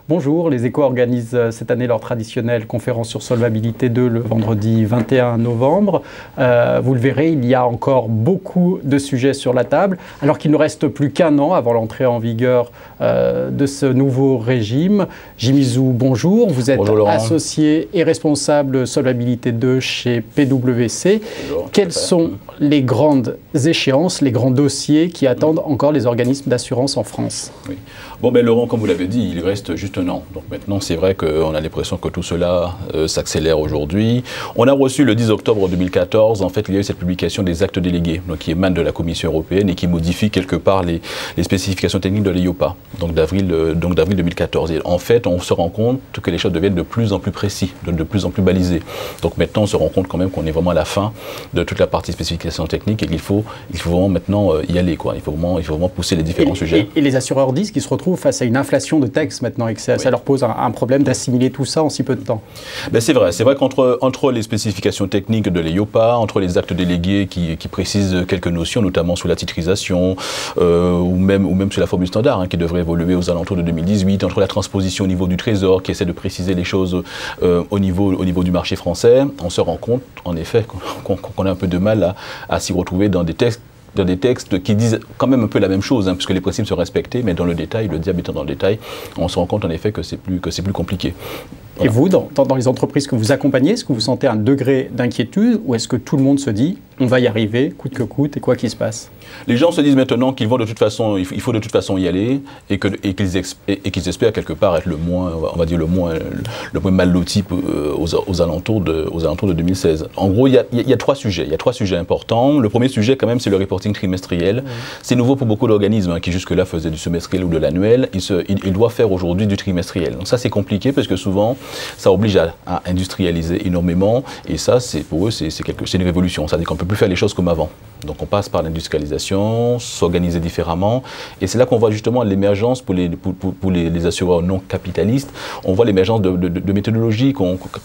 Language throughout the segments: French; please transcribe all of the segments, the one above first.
Bonjour, les Échos organisent cette année leur traditionnelle conférence sur Solvabilité 2 le vendredi 21 novembre. Vous le verrez, il y a encore beaucoup de sujets sur la table, alors qu'il ne reste plus qu'un an avant l'entrée en vigueur de ce nouveau régime. Jimmy Zhou, bonjour. Vous êtes associé et responsable Solvabilité 2 chez PwC. Quelles sont les grandes échéances, les grands dossiers qui attendent encore les organismes d'assurance en France? Oui. Bon, ben Laurent, comme vous l'avez dit, il reste juste un an. Donc maintenant, c'est vrai qu'on a l'impression que tout cela s'accélère aujourd'hui. On a reçu le 10 octobre 2014, en fait, il y a eu cette publication des actes délégués, donc qui émanent de la Commission européenne et qui modifient quelque part les spécifications techniques de l'EIOPA, donc d'avril 2014. Et en fait, on se rend compte que les choses deviennent de plus en plus précis, de plus en plus balisées. Donc maintenant, on se rend compte quand même qu'on est vraiment à la fin de toute la partie spécification technique et qu'il faut vraiment maintenant y aller, quoi. Il faut vraiment pousser les différents sujets. Et les assureurs disent qu'ils se retrouvent face à une inflation de textes maintenant et que ça leur pose un problème d'assimiler tout ça en si peu de temps. Ben c'est vrai qu'entre les spécifications techniques de l'EIOPA, entre les actes délégués qui précisent quelques notions, notamment sur la titrisation ou même sur la formule standard qui devrait évoluer aux alentours de 2018, entre la transposition au niveau du Trésor qui essaie de préciser les choses au niveau du marché français, on se rend compte en effet qu'on a un peu de mal à s'y retrouver dans des textes qui disent quand même un peu la même chose, puisque les principes sont respectés, mais dans le détail, le diable étant dans le détail, on se rend compte en effet que c'est plus compliqué. Voilà. Et vous, dans les entreprises que vous accompagnez, est-ce que vous sentez un degré d'inquiétude ou est-ce que tout le monde se dit on va y arriver, coûte que coûte, et quoi qu'il se passe? Les gens se disent maintenant qu'il faut de toute façon y aller et qu'ils espèrent quelque part être le moins mal loti aux alentours de 2016. En gros, il y a trois sujets importants. Le premier sujet, quand même, c'est le reporting trimestriel. C'est nouveau pour beaucoup d'organismes qui jusque-là faisaient du semestriel ou de l'annuel. Ils doivent faire aujourd'hui du trimestriel. Donc ça, c'est compliqué parce que souvent, ça oblige à industrialiser énormément. Et ça, pour eux, c'est une révolution. C'est-à-dire qu'on ne peut plus faire les choses comme avant. Donc on passe par l'industrialisation, s'organiser différemment. Et c'est là qu'on voit justement l'émergence pour les assureurs non capitalistes. On voit l'émergence de méthodologies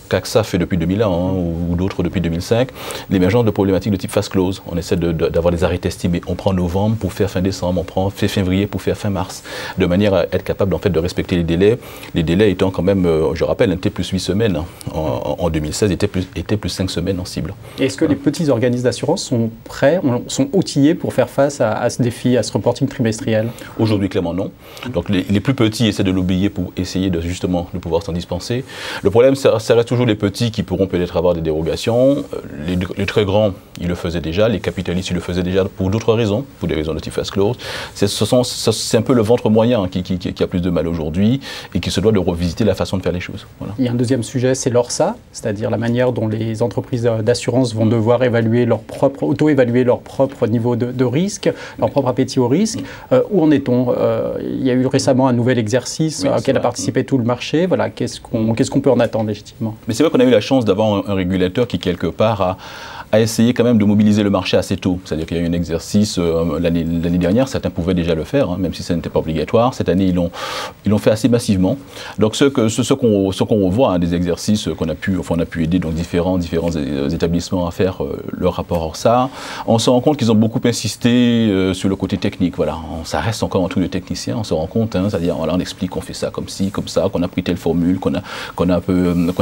qu'AXA fait depuis 2001 ou d'autres depuis 2005. L'émergence de problématiques de type fast close. On essaie d'avoir des arrêts estimés. On prend novembre pour faire fin décembre, on prend février pour faire fin mars. De manière à être capable en fait de respecter les délais. Les délais étant quand même, je rappelle, était plus 8 semaines. En 2016, était plus 5 semaines en cible. Est-ce que les petits organismes d'assurance sont prêts, sont outillés pour faire face à ce défi, à ce reporting trimestriel? Aujourd'hui, clairement, non. Donc les plus petits essaient de l'oublier pour essayer justement de pouvoir s'en dispenser. Le problème, ça reste toujours les petits qui pourront peut-être avoir des dérogations. Les très grands, ils le faisaient déjà. Les capitalistes, ils le faisaient déjà pour d'autres raisons, pour des raisons de type fast close. C'est un peu le ventre moyen qui a plus de mal aujourd'hui et qui se doit de revisiter la façon de faire les choses. Voilà. Il y a un deuxième sujet, c'est l'ORSA, c'est-à-dire la manière dont les entreprises d'assurance vont devoir auto-évaluer leur propre niveau de risque, leur propre appétit au risque. Où en est-on? Il y a eu récemment un nouvel exercice auquel a participé tout le marché. Voilà, qu'est-ce qu'on peut en attendre légitimement? Mais c'est vrai qu'on a eu la chance d'avoir un régulateur qui, quelque part, a essayé quand même de mobiliser le marché assez tôt. C'est-à-dire qu'il y a eu un exercice l'année dernière, certains pouvaient déjà le faire, même si ça n'était pas obligatoire. Cette année, ils l'ont fait assez massivement. Donc ce qu'on revoit, des exercices qu'on a pu aider donc différents établissements à faire leur rapport ORSA, on se rend compte qu'ils ont beaucoup insisté sur le côté technique. Voilà. Ça reste encore un truc de technicien, on se rend compte, c'est-à-dire voilà, on explique qu'on fait ça comme ci, comme ça, qu'on a pris telle formule, qu'on a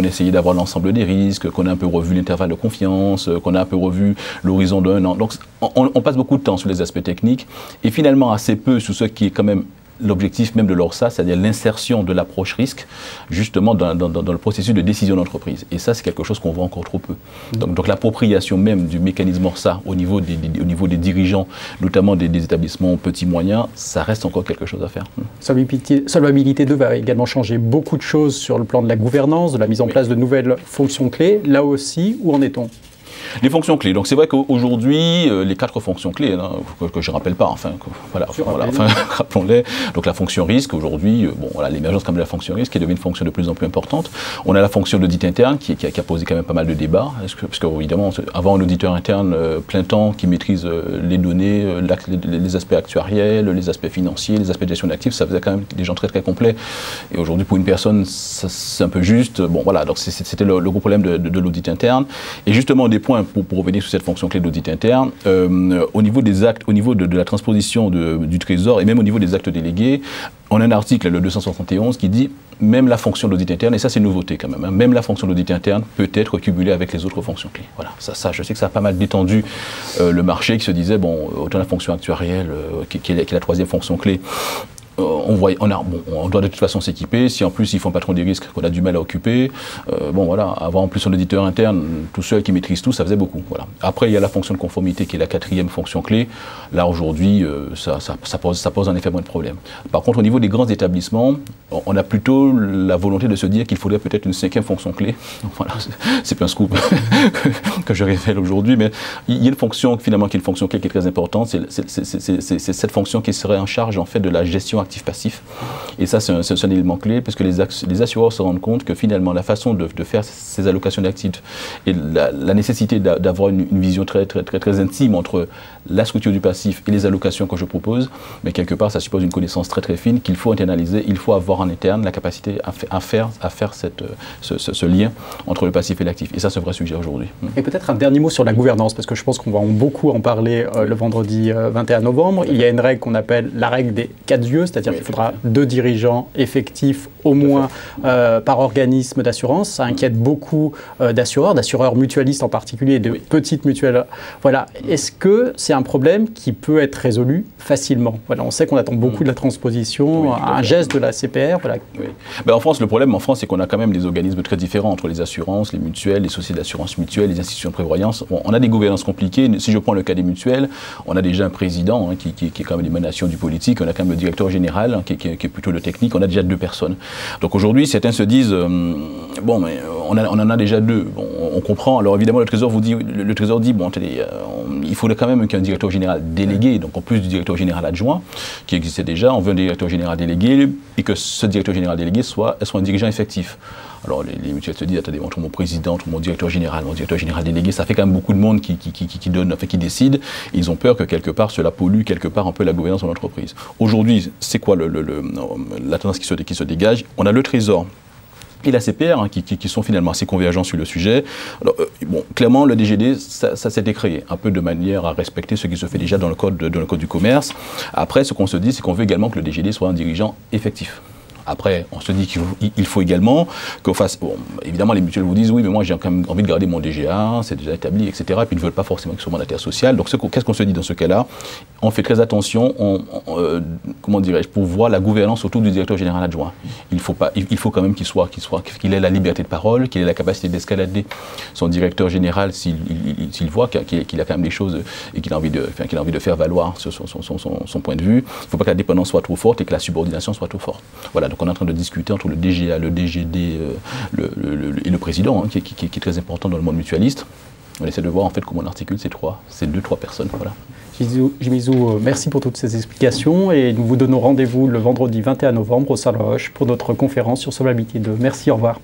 essayé d'avoir l'ensemble des risques, qu'on a un peu revu l'intervalle de confiance, qu'on a un peu revu l'horizon d'un an. Donc on passe beaucoup de temps sur les aspects techniques et finalement assez peu sur ce qui est quand même l'objectif même de l'ORSA, c'est-à-dire l'insertion de l'approche risque, justement dans le processus de décision d'entreprise. Et ça, c'est quelque chose qu'on voit encore trop peu. Donc l'appropriation même du mécanisme ORSA au niveau des dirigeants, notamment des établissements petits moyens, ça reste encore quelque chose à faire. Solvabilité 2 va également changer beaucoup de choses sur le plan de la gouvernance, de la mise en place de nouvelles fonctions clés. Là aussi, où en est-on? Les fonctions clés. Donc c'est vrai qu'aujourd'hui, les 4 fonctions clés, que je ne rappelle pas, rappelons-les. Donc la fonction risque, aujourd'hui, l'émergence quand même de la fonction risque qui devient une fonction de plus en plus importante. On a la fonction d'audit interne qui a posé quand même pas mal de débats. Parce que évidemment, avant un auditeur interne plein temps qui maîtrise les données, les aspects actuariels, les aspects financiers, les aspects de gestion d'actifs, ça faisait quand même des gens très très complets. Et aujourd'hui, pour une personne, c'est un peu juste. Bon voilà, donc c'était le gros problème de l'audit interne. Et justement, des points point pour revenir sur cette fonction clé d'audit interne. Au niveau des actes, au niveau de la transposition du Trésor et même au niveau des actes délégués, on a un article, le 271, qui dit même la fonction d'audit interne, et ça c'est une nouveauté quand même, hein, même la fonction d'audit interne peut être cumulée avec les autres fonctions clés. Voilà, ça je sais que ça a pas mal détendu le marché qui se disait, bon, autant la fonction actuarielle, qui est la troisième fonction clé, on doit de toute façon s'équiper. Si en plus ils font pas trop des risques qu'on a du mal à occuper, bon voilà, avoir en plus un auditeur interne, tout seul qui maîtrise tout, ça faisait beaucoup. Voilà. Après il y a la fonction de conformité qui est la quatrième fonction clé. Là aujourd'hui, ça pose en effet moins de problèmes. Par contre au niveau des grands établissements, on a plutôt la volonté de se dire qu'il faudrait peut-être une cinquième fonction clé. Voilà, c'est pas un scoop que je révèle aujourd'hui, mais il y a une fonction finalement qui est une fonction clé qui est très importante. C'est cette fonction qui serait en charge en fait de la gestion actif-passif. Et ça, c'est un élément clé parce que les assureurs se rendent compte que finalement, la façon de faire ces allocations d'actifs et la nécessité d'avoir une vision très intime entre la structure du passif et les allocations que je propose, mais quelque part, ça suppose une connaissance très fine qu'il faut internaliser. Il faut avoir en interne la capacité à faire ce lien entre le passif et l'actif. Et ça, c'est un vrai sujet aujourd'hui. Et peut-être un dernier mot sur la gouvernance, parce que je pense qu'on va beaucoup en parler le vendredi 21 novembre. Il y a une règle qu'on appelle la règle des 4 yeux, c'est-à-dire qu'il faudra 2 dirigeants effectifs au moins par organisme d'assurance. Ça inquiète beaucoup d'assureurs mutualistes en particulier, de petites mutuelles. Voilà. Est-ce que c'est un problème qui peut être résolu facilement? Voilà, on sait qu'on attend beaucoup de la transposition, un geste de la CPR. Voilà. Oui. Ben en France, le problème en France, c'est qu'on a quand même des organismes très différents entre les assurances, les mutuelles, les sociétés d'assurance mutuelle, les institutions de prévoyance. On a des gouvernances compliquées. Si je prends le cas des mutuelles, on a déjà un président qui est quand même l'émanation du politique. On a quand même le directeur général qui est plutôt le technique. On a déjà 2 personnes. Donc aujourd'hui, certains se disent bon, mais on en a déjà 2. Bon, on comprend. Alors évidemment, le Trésor dit bon, il faudrait quand même qu'un directeur général délégué, donc en plus du directeur général adjoint qui existait déjà, on veut un directeur général délégué et que ce directeur général délégué soit un dirigeant effectif. Alors les mutuelles se disent, attendez, entre mon président, entre mon directeur général délégué, ça fait quand même beaucoup de monde qui décide. Ils ont peur que quelque part cela pollue quelque part un peu la gouvernance de l'entreprise. Aujourd'hui, c'est quoi la tendance qui se dégage? On a le Trésor et la CPR qui sont finalement assez convergents sur le sujet. Alors, bon, clairement, le DGD, ça s'était créé un peu de manière à respecter ce qui se fait déjà dans le code du commerce. Après, ce qu'on se dit, c'est qu'on veut également que le DGD soit un dirigeant effectif. Après, on se dit qu'il faut également qu'on fasse... Bon, évidemment, les mutuelles vous disent, oui, mais moi, j'ai quand même envie de garder mon DGA, c'est déjà établi, etc. Et puis, ils ne veulent pas forcément qu'il soit mandataire social. Donc, qu'est-ce qu'on se dit dans ce cas-là? On fait très attention, comment dirais-je, pour voir la gouvernance autour du directeur général adjoint. Il faut quand même qu'il ait la liberté de parole, qu'il ait la capacité d'escalader son directeur général s'il voit qu'il a quand même des choses et qu'il a envie de faire valoir son point de vue. Il ne faut pas que la dépendance soit trop forte et que la subordination soit trop forte. Voilà. Donc on est en train de discuter entre le DGA, le DGD et le président, qui est très important dans le monde mutualiste. On essaie de voir en fait comment on articule ces 2-3 personnes. Voilà. Jimizou, merci pour toutes ces explications et nous vous donnons rendez-vous le vendredi 21 novembre au Salon Roche pour notre conférence sur Solvabilité 2. Merci, au revoir.